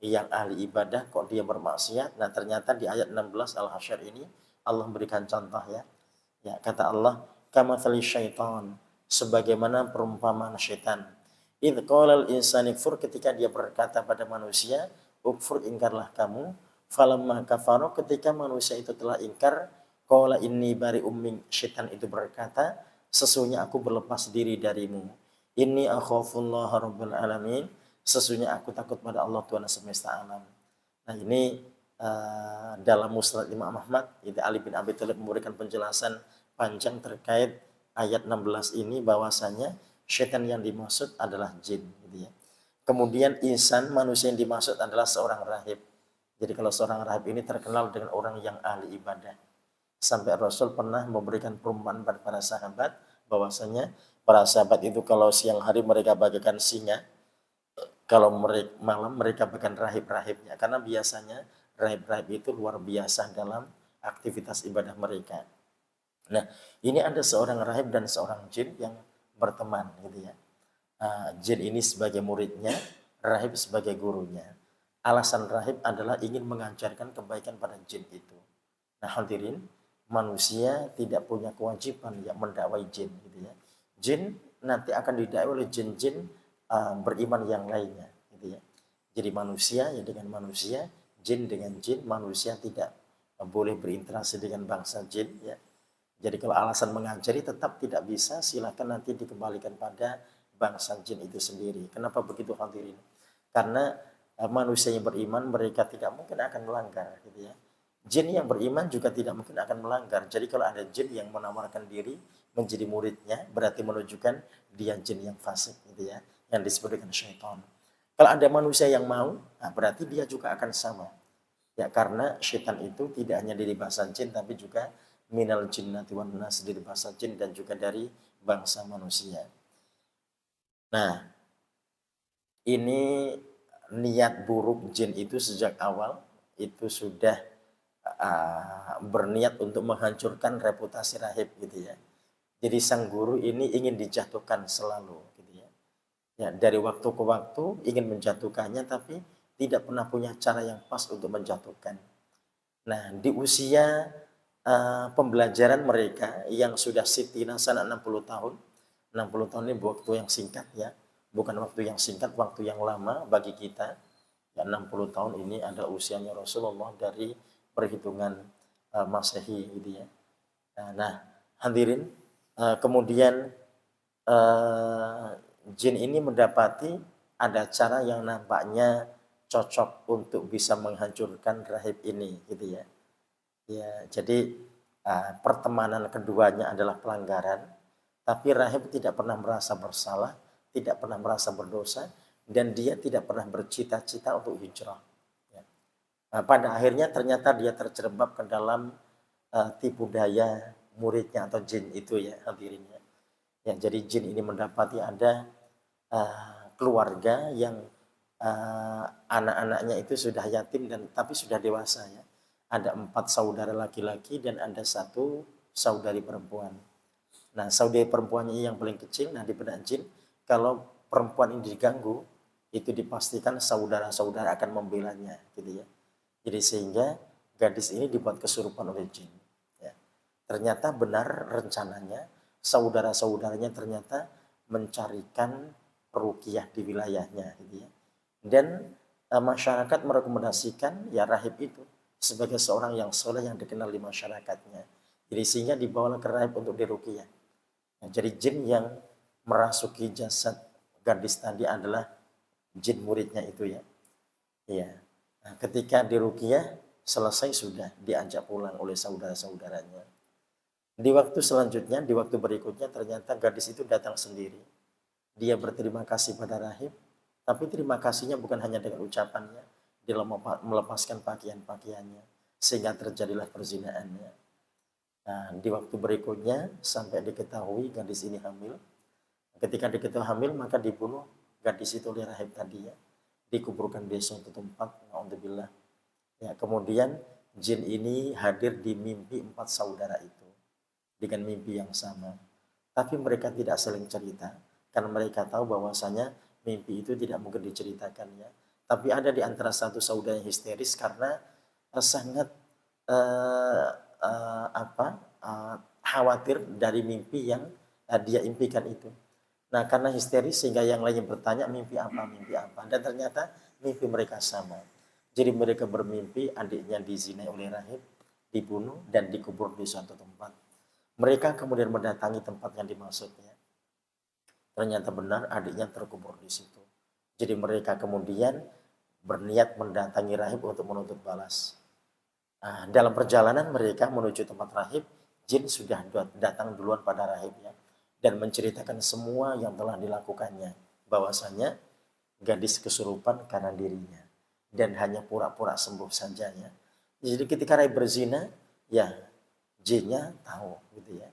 Speaker 1: yang ahli ibadah kok dia bermaksiat? Nah, ternyata di ayat 16 Al-Hasyr ini Allah memberikan contoh ya. Ya, kata Allah, kamatsali syaitan, sebagaimana perumpamaan syaitan. Idz qala al-insanu kfur, ketika dia berkata pada manusia, ukfur, ingkarlah kamu. Falamma kafaru, ketika manusia itu telah ingkar, qala inni bari'um min, syaitan itu berkata, sesungguhnya aku berlepas diri darimu. Inni akhafullah rabbul alamin, sesungguhnya aku takut pada Allah Tuhan semesta alam. Nah, ini dalam Musnad Imam Ahmad, itu Ali bin Abi Thalib memberikan penjelasan panjang terkait ayat 16 ini, bahwasanya syaitan yang dimaksud adalah jin gitu ya. Kemudian insan, manusia yang dimaksud adalah seorang rahib. Jadi kalau seorang rahib ini terkenal dengan orang yang ahli ibadah. Sampai Rasul pernah memberikan perumpamaan pada para sahabat bahwasanya para sahabat itu kalau siang hari mereka bagaikan singa, kalau malam mereka bagikan rahib-rahibnya, karena biasanya rahib-rahib itu luar biasa dalam aktivitas ibadah mereka. Nah, ini ada seorang rahib dan seorang jin yang berteman gitu ya. Jin ini sebagai muridnya, rahib sebagai gurunya. Alasan rahib adalah ingin mengajarkan kebaikan pada jin itu. Nah, hadirin, manusia tidak punya kewajiban ya mendakwai jin gitu ya. Jin nanti akan didakwai oleh jin-jin beriman yang lainnya gitu ya. Jadi manusia ya dengan manusia, jin dengan jin, manusia tidak boleh berinteraksi dengan bangsa jin ya. Jadi kalau alasan mengajari tetap tidak bisa, silakan nanti dikembalikan pada bangsa jin itu sendiri. Kenapa begitu hadirin? Karena manusia yang beriman mereka tidak mungkin akan melanggar gitu ya. Jin yang beriman juga tidak mungkin akan melanggar. Jadi kalau ada jin yang menawarkan diri menjadi muridnya, berarti menunjukkan dia jin yang fasik gitu ya, yang disebut dengan syaitan. Kalau ada manusia yang mau, nah berarti dia juga akan sama. Ya, karena syaitan itu tidak hanya dari bahasa jin, tapi juga minal jinnati wan nas, dari bahasa jin dan juga dari bangsa manusia. Nah, ini niat buruk jin itu sejak awal itu sudah berniat untuk menghancurkan reputasi rahib gitu ya. Jadi sang guru ini ingin dijatuhkan selalu, gitu ya. Ya, dari waktu ke waktu ingin menjatuhkannya, tapi tidak pernah punya cara yang pas untuk menjatuhkan. Nah, di usia pembelajaran mereka yang sudah siti nasana 60 tahun, 60 tahun ini waktu yang singkat ya, bukan waktu yang singkat, waktu yang lama bagi kita. Ya, 60 tahun ini ada usianya Rasulullah dari perhitungan Masehi gitu ya. Nah, hadirin, kemudian eh, jin ini mendapati ada cara yang nampaknya cocok untuk bisa menghancurkan rahib ini gitu ya. Ya, jadi pertemanan keduanya adalah pelanggaran, tapi rahib tidak pernah merasa bersalah, tidak pernah merasa berdosa, dan dia tidak pernah bercita-cita untuk hijrah. Ya. Pada akhirnya ternyata dia terjerembab ke dalam tipu daya muridnya atau jin itu ya hadirinnya. Ya, jadi jin ini mendapati ada keluarga yang anak-anaknya itu sudah yatim dan tapi sudah dewasa ya. Ada 4 saudara laki-laki dan ada 1 saudari perempuan. Nah, saudari perempuannya yang paling kecil, nah di benak jin, kalau perempuan ini diganggu, itu dipastikan saudara-saudara akan membelanya, gitu ya. Jadi sehingga gadis ini dibuat kesurupan oleh jin. Ya. Ternyata benar rencananya, saudara-saudaranya ternyata mencarikan ruqyah di wilayahnya, gitu ya. Dan masyarakat merekomendasikan ya rahib itu sebagai seorang yang soleh yang dikenal di masyarakatnya. Jadi sehingga dibawa ke rahib untuk diruqyah. Nah, jadi jin yang merasuki jasad gadis tadi adalah jin muridnya itu ya. Iya. Nah, ketika diruqyah selesai sudah diajak pulang oleh saudara-saudaranya. Di waktu selanjutnya, di waktu berikutnya ternyata gadis itu datang sendiri. Dia berterima kasih pada rahib, tapi terima kasihnya bukan hanya dengan ucapannya, dia melepaskan pakaian-pakaiannya, sehingga terjadilah perzinaannya. Nah, di waktu berikutnya sampai diketahui gadis ini hamil. Ketika diketahui hamil maka dibunuh gadis itu oleh rahib tadi ya. Dikuburkan di suatu tempat, na'udzubillah. Ya, kemudian jin ini hadir di mimpi 4 saudara itu dengan mimpi yang sama. Tapi mereka tidak saling cerita karena mereka tahu bahwasanya mimpi itu tidak mungkin diceritakan ya. Tapi ada di antara satu saudara yang histeris karena sangat eh, apa khawatir dari mimpi yang dia impikan itu. Nah, karena histeris sehingga yang lainnya bertanya mimpi apa, dan ternyata mimpi mereka sama. Jadi mereka bermimpi adiknya dizinai oleh rahib, dibunuh dan dikubur di suatu tempat. Mereka kemudian mendatangi tempat yang dimaksudnya. Ternyata benar adiknya terkubur di situ. Jadi mereka kemudian berniat mendatangi rahib untuk menuntut balas. Nah, dalam perjalanan mereka menuju tempat rahib, jin sudah datang duluan pada rahibnya dan menceritakan semua yang telah dilakukannya. Bahwasanya gadis kesurupan karena dirinya dan hanya pura-pura sembuh saja ya. Jadi ketika rahib berzina, ya jinnya tahu gitu ya.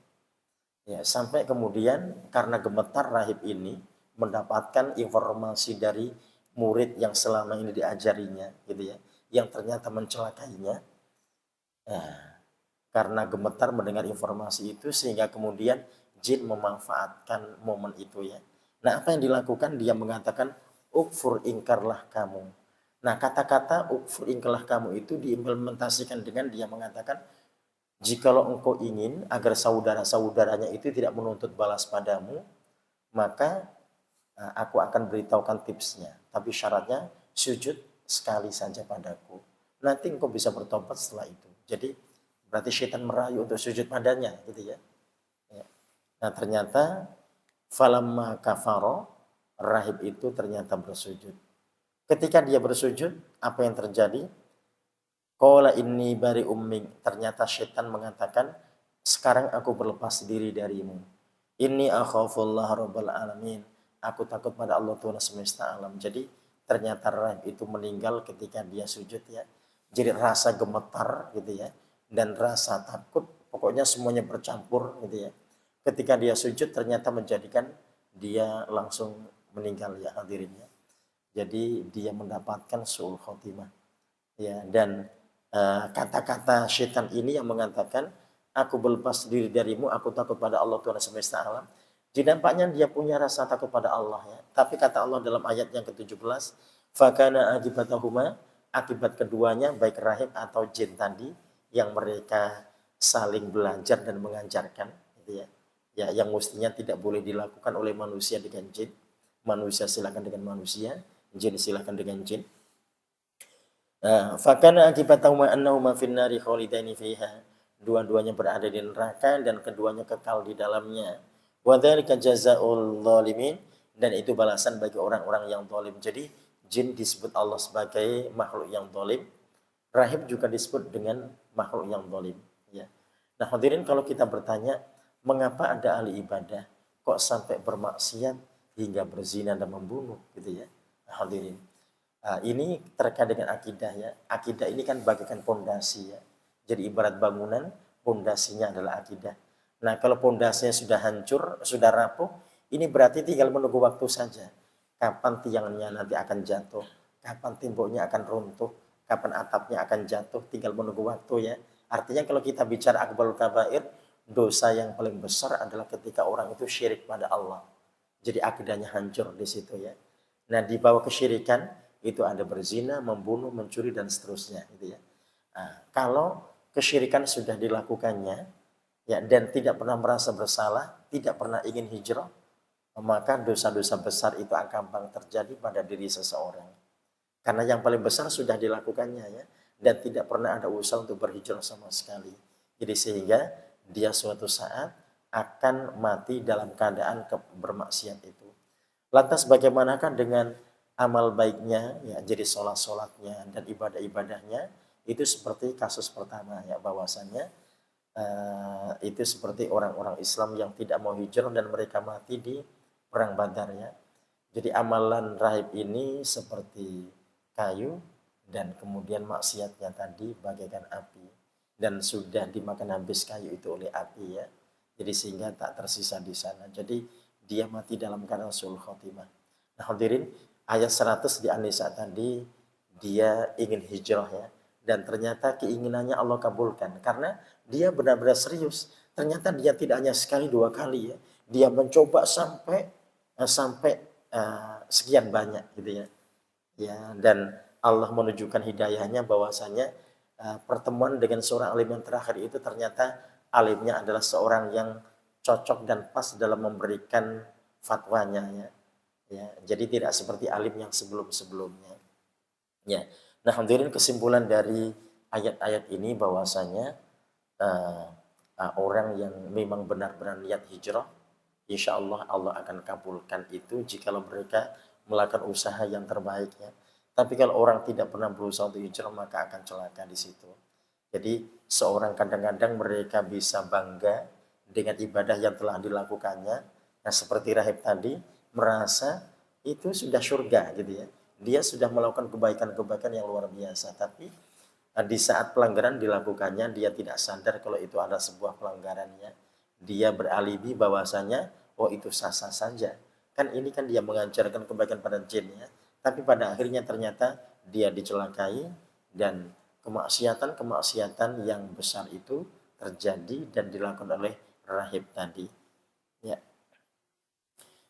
Speaker 1: Ya, sampai kemudian karena gemetar rahib ini mendapatkan informasi dari murid yang selama ini diajarinya gitu ya, yang ternyata mencelakainya. Nah, karena gemetar mendengar informasi itu sehingga kemudian jin memanfaatkan momen itu ya. Nah, apa yang dilakukan? Dia mengatakan ukfur ingkarlah kamu. Nah, kata-kata ukfur ingkarlah kamu itu diimplementasikan dengan dia mengatakan jikalau engkau ingin agar saudara-saudaranya itu tidak menuntut balas padamu, maka aku akan beritahukan tipsnya. Tapi syaratnya sujud sekali saja padaku. Nanti engkau bisa bertobat setelah itu. Jadi berarti syaitan merayu untuk sujud padanya gitu ya. Nah, ternyata falamma kafaro, rahib itu ternyata bersujud. Ketika dia bersujud, apa yang terjadi? Qala inni bari umming. Ternyata syaitan mengatakan, sekarang aku berlepas diri darimu. Inni akhafullah rabbal alamin. Aku takut pada Allah Tuhan semesta alam. Jadi ternyata rahib itu meninggal ketika dia sujud ya. Jadi rasa gemetar gitu ya. Dan rasa takut, pokoknya semuanya bercampur gitu ya. Ketika dia sujud ternyata menjadikan dia langsung meninggal ya hadirinnya. Jadi dia mendapatkan su'ul khotimah. Ya, dan kata-kata syaitan ini yang mengatakan aku berlepas diri darimu, aku takut pada Allah Tuhan semesta alam. Jadi nampaknya dia punya rasa takut pada Allah ya. Tapi kata Allah dalam ayat yang ke-17, fakana akibatahuma, akibat keduanya baik rahib atau jin tadi yang mereka saling belajar dan mengajarkan gitu ya. Ya, yang mestinya tidak boleh dilakukan oleh manusia dengan jin. Manusia silakan dengan manusia, jin silakan dengan jin. Fakana akibatahuma annahuma finnari khalidaini fiha. Dua-duanya berada di neraka dan keduanya kekal di dalamnya. Wa dzalika jazaa'ul zalimin, dan itu balasan bagi orang-orang yang zalim. Jadi jin disebut Allah sebagai makhluk yang zalim. Rahib juga disebut dengan makhluk yang zalim, ya. Nah, hadirin, kalau kita bertanya, mengapa ada ahli ibadah kok sampai bermaksiat hingga berzina dan membunuh gitu ya. Nah, hadirin, ini terkait dengan akidah ya. Akidah ini kan bagaikan pondasi ya. Jadi ibarat bangunan, pondasinya adalah akidah. Nah, kalau pondasinya sudah hancur, sudah rapuh, ini berarti tinggal menunggu waktu saja. Kapan tiangnya nanti akan jatuh, kapan temboknya akan runtuh, kapan atapnya akan jatuh, tinggal menunggu waktu ya. Artinya kalau kita bicara akbarul kabair, dosa yang paling besar adalah ketika orang itu syirik pada Allah. Jadi akidahnya hancur di situ ya. Nah, di bawah kesyirikan itu ada berzina, membunuh, mencuri dan seterusnya gitu ya. Nah, kalau kesyirikan sudah dilakukannya ya dan tidak pernah merasa bersalah, tidak pernah ingin hijrah, maka dosa-dosa besar itu akan gampang terjadi pada diri seseorang. Karena yang paling besar sudah dilakukannya ya, dan tidak pernah ada usaha untuk berhijrah sama sekali. Jadi sehingga dia suatu saat akan mati dalam keadaan bermaksiat itu. Lantas bagaimanakah dengan amal baiknya ya, jadi sholat-sholatnya dan ibadah-ibadahnya? Itu seperti kasus pertama ya, bahwasannya itu seperti orang-orang Islam yang tidak mau hijrah dan mereka mati di perang Badar ya. Jadi amalan rahib ini seperti kayu dan kemudian maksiatnya tadi bagaikan api dan sudah dimakan habis kayu itu oleh api ya. Jadi sehingga tak tersisa di sana. Jadi dia mati dalam keadaan sul khotimah. Nah, hadirin, ayat 100 di An-Nisa tadi dia ingin hijrah ya, dan ternyata keinginannya Allah kabulkan karena dia benar-benar serius. Ternyata dia tidak hanya sekali dua kali ya, dia mencoba sampai sekian banyak gitu ya. Ya, dan Allah menunjukkan hidayahnya bahwasanya pertemuan dengan seorang alim yang terakhir itu ternyata alimnya adalah seorang yang cocok dan pas dalam memberikan fatwanya ya. Ya, jadi tidak seperti alim yang sebelum-sebelumnya. Ya. Nah, hadirin, kesimpulan dari ayat-ayat ini bahwasanya orang yang memang benar-benar niat hijrah, insya Allah Allah akan kabulkan itu jikalau mereka melakukan usaha yang terbaik ya. Tapi kalau orang tidak pernah berusaha untuk hijrah, maka akan celaka di situ. Jadi seorang kadang-kadang mereka bisa bangga dengan ibadah yang telah dilakukannya. Nah, seperti rahib tadi merasa itu sudah surga gitu ya. Dia sudah melakukan kebaikan-kebaikan yang luar biasa, tapi di saat pelanggaran dilakukannya dia tidak sadar kalau itu ada sebuah pelanggarannya. Dia beralibi bahwasanya oh itu sah-sah saja. Kan ini kan dia mengajarkan kebaikan pada jin ya. Tapi pada akhirnya ternyata dia dicelakai dan kemaksiatan-kemaksiatan yang besar itu terjadi dan dilakukan oleh rahib tadi. Ya.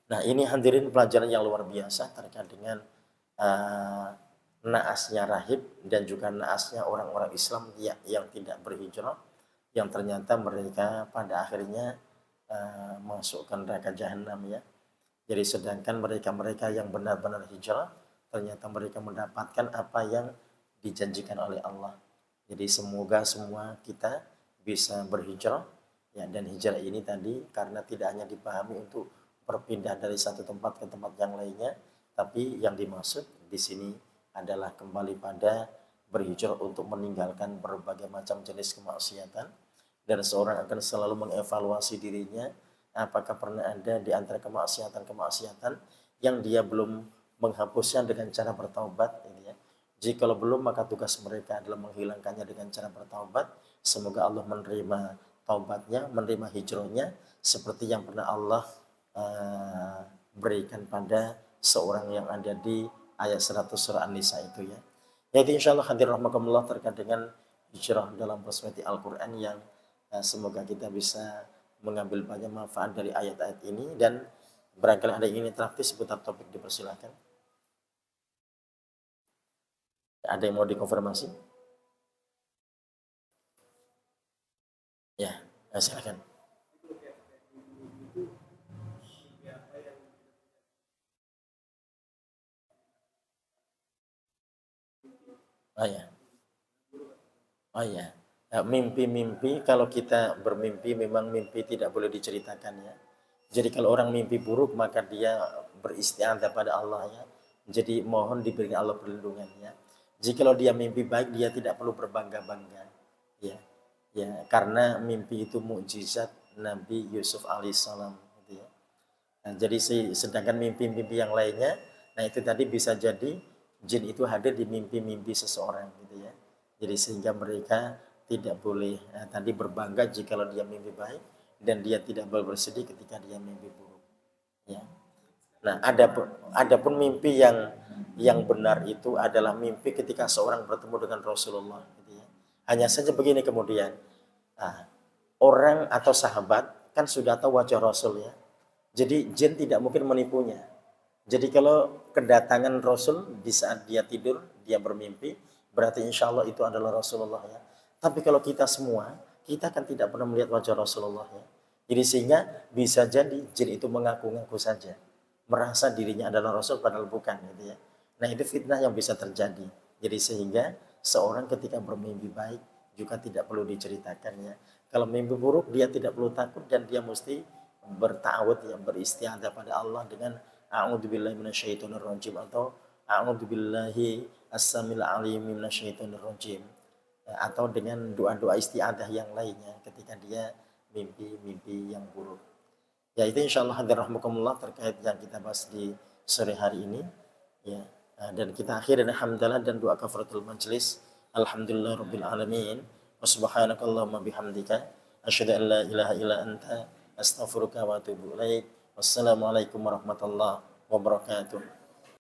Speaker 1: Nah, ini hadirin pelajaran yang luar biasa terkait dengan naasnya rahib dan juga naasnya orang-orang Islam yang tidak berhijrah, yang ternyata mereka pada akhirnya masukkan neraka jahanam ya. Jadi sedangkan mereka-mereka yang benar-benar hijrah, ternyata mereka mendapatkan apa yang dijanjikan oleh Allah. Jadi semoga semua kita bisa berhijrah ya, dan hijrah ini tadi karena tidak hanya dipahami untuk berpindah dari satu tempat ke tempat yang lainnya, tapi yang dimaksud di sini adalah kembali pada berhijrah untuk meninggalkan berbagai macam jenis kemaksiatan, dan seorang akan selalu mengevaluasi dirinya apakah pernah ada di antara kemaksiatan-kemaksiatan yang dia belum menghapusnya dengan cara bertaubat ini ya. Jikalau belum, maka tugas mereka adalah menghilangkannya dengan cara bertaubat. Semoga Allah menerima taubatnya, menerima hijrahnya seperti yang pernah Allah berikan pada seorang yang ada di ayat 100 surah An-Nisa itu ya. Yaitu insyaallah hadir rahmakumullah terkait dengan hijrah dalam perspektif Al-Quran yang Semoga kita bisa mengambil banyak manfaat dari ayat-ayat ini, dan barangkali ada yang ingin interaktif seputar topik, dipersilakan. Ada yang mau dikonfirmasi? Ya, silakan. Oh ya, oh ya. Mimpi-mimpi, kalau kita bermimpi memang mimpi tidak boleh diceritakan ya. Jadi kalau orang mimpi buruk maka dia beristighfar pada Allah ya. Jadi mohon diberikan Allah perlindungannya. Jikalau dia mimpi baik, dia tidak perlu berbangga-bangga. Ya, ya, karena mimpi itu mukjizat Nabi Yusuf alaihissalam. Gitu ya. Nah, jadi sedangkan mimpi-mimpi yang lainnya, nah itu tadi bisa jadi jin itu hadir di mimpi-mimpi seseorang gitu ya. Jadi sehingga mereka tidak boleh tadi berbangga jikalau dia mimpi baik, dan dia tidak boleh bersedih ketika dia mimpi buruk. Ya. Nah, adapun mimpi yang benar itu adalah mimpi ketika seorang bertemu dengan Rasulullah gitu ya. Hanya saja begini kemudian, nah, orang atau sahabat kan sudah tahu wajah Rasul ya. Jadi jin tidak mungkin menipunya. Jadi kalau kedatangan Rasul di saat dia tidur, dia bermimpi, berarti insya Allah itu adalah Rasulullah ya. Tapi kalau kita semua, kita kan tidak pernah melihat wajah Rasulullah ya. Jadi sehingga bisa jadi jin itu mengaku-ngaku saja, merasa dirinya adalah Rasul padahal bukan gitu ya. Nah itu fitnah yang bisa terjadi. Jadi sehingga seorang ketika bermimpi baik juga tidak perlu diceritakan ya. Kalau mimpi buruk dia tidak perlu takut, dan dia mesti bertawud yang beristiadah pada Allah dengan a'udzubillahi minasyaitonirrajim atau a'udzubillahi as-samil alim minasyaitonirrajim, atau dengan doa-doa istiadah yang lainnya ketika dia mimpi-mimpi yang buruk. Ya itu insyaallah hadirahmukumullah terkait yang kita bahas di sore hari ini ya. Dan kita akhiri dengan hamdalah dan doa kafaratul majlis. Alhamdulillah rabbil alamin. Wa subhanakallahumma bihamdika asyhadu an la ilaha illa anta astaghfiruka wa atubu ilaik. Wassalamualaikum warahmatullahi wabarakatuh.